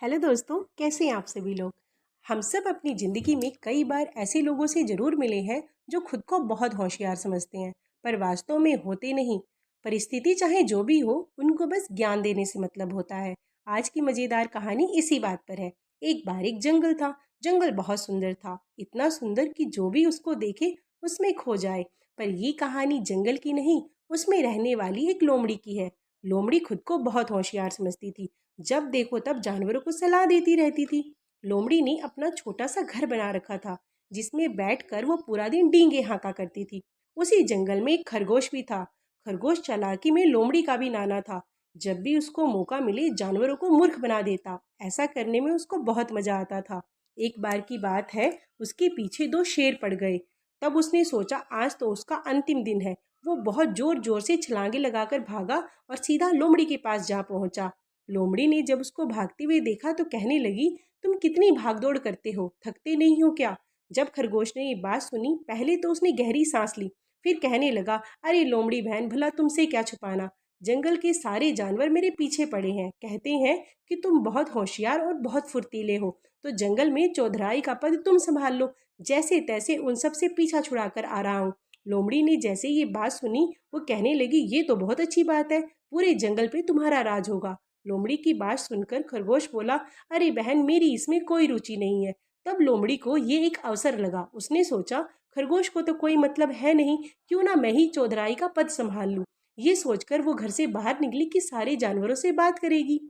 Hello दोस्तों, कैसे हैं आप सभी लोग। हम सब अपनी ज़िंदगी में कई बार ऐसे लोगों से ज़रूर मिले हैं जो खुद को बहुत होशियार समझते हैं, पर वास्तव में होते नहीं। परिस्थिति चाहे जो भी हो, उनको बस ज्ञान देने से मतलब होता है। आज की मज़ेदार कहानी इसी बात पर है। एक बार एक जंगल था। जंगल बहुत सुंदर था, इतना सुंदर कि जो भी उसको देखे उसमें खो जाए। पर ये कहानी जंगल की नहीं, उसमें रहने वाली एक लोमड़ी की है। लोमड़ी खुद को बहुत होशियार समझती थी। जब देखो तब जानवरों को सलाह देती रहती थी। लोमड़ी ने अपना छोटा सा घर बना रखा था, जिसमें बैठकर वो पूरा दिन डींगे हाँका करती थी। उसी जंगल में एक खरगोश भी था। खरगोश चालाकी में लोमड़ी का भी नाना था। जब भी उसको मौका मिले जानवरों को मूर्ख बना देता। ऐसा करने में उसको बहुत मजा आता था। एक बार की बात है, उसके पीछे दो शेर पड़ गए। तब उसने सोचा आज तो उसका अंतिम दिन है। वो बहुत जोर जोर से छलांगे लगाकर भागा और सीधा लोमड़ी के पास जा पहुंचा। लोमड़ी ने जब उसको भागते हुए देखा तो कहने लगी, तुम कितनी भागदौड़ करते हो, थकते नहीं हो क्या। जब खरगोश ने ये बात सुनी, पहले तो उसने गहरी सांस ली, फिर कहने लगा, अरे लोमड़ी बहन, भला तुमसे क्या छुपाना। जंगल के सारे जानवर मेरे पीछे पड़े हैं, कहते हैं कि तुम बहुत होशियार और बहुत फुर्तीले हो, तो जंगल में चौधराई का पद तुम संभाल लो। जैसे तैसे उन सब से पीछा छुड़ाकर आ रहा हूँ। लोमड़ी ने जैसे ये बात सुनी, वो कहने लगी, ये तो बहुत अच्छी बात है, पूरे जंगल पे तुम्हारा राज होगा। लोमड़ी की बात सुनकर खरगोश बोला, अरे बहन, मेरी इसमें कोई रुचि नहीं है। तब लोमड़ी को ये एक अवसर लगा। उसने सोचा, खरगोश को तो कोई मतलब है नहीं, क्यों ना मैं ही चौधराई का पद संभाल लूं। ये सोचकर वो घर से बाहर निकली कि सारे जानवरों से बात करेगी।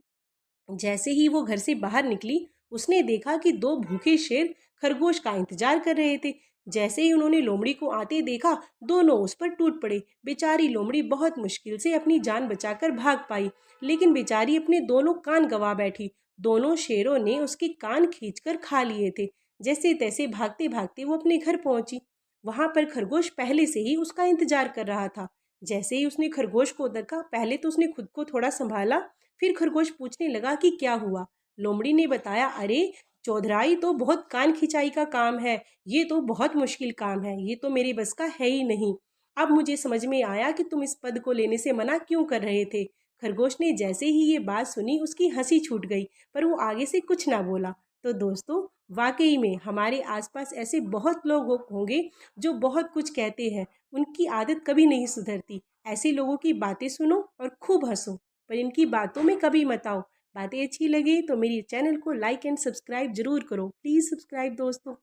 जैसे ही वो घर से बाहर निकली, उसने देखा कि दो भूखे शेर खरगोश का इंतजार कर रहे थे। जैसे ही उन्होंने लोमड़ी को आते देखा, दोनों उस पर टूट पड़े। बेचारी लोमड़ी बहुत मुश्किल से अपनी जान बचाकर भाग पाई, लेकिन बेचारी अपने दोनों कान गंवा बैठी। दोनों शेरों ने उसके कान खींचकर खा लिए थे। जैसे तैसे भागते भागते वो अपने घर पहुंची। वहां पर खरगोश पहले से ही उसका इंतजार कर रहा था। जैसे ही उसने खरगोश को देखा, पहले तो उसने खुद को थोड़ा संभाला, फिर खरगोश पूछने लगा कि क्या हुआ। लोमड़ी ने बताया, अरे चौधराई तो बहुत कान खिंचाई का काम है, ये तो बहुत मुश्किल काम है, ये तो मेरे बस का है ही नहीं। अब मुझे समझ में आया कि तुम इस पद को लेने से मना क्यों कर रहे थे। खरगोश ने जैसे ही ये बात सुनी, उसकी हंसी छूट गई, पर वो आगे से कुछ ना बोला। तो दोस्तों, वाकई में हमारे आसपास ऐसे बहुत लोग होंगे जो बहुत कुछ कहते हैं, उनकी आदत कभी नहीं सुधरती। ऐसे लोगों की बातें सुनो और खूब हंसो, पर इनकी बातों में कभी मत आओ। बातें अच्छी लगे तो मेरी चैनल को लाइक एंड सब्सक्राइब जरूर करो। प्लीज़ सब्सक्राइब दोस्तों।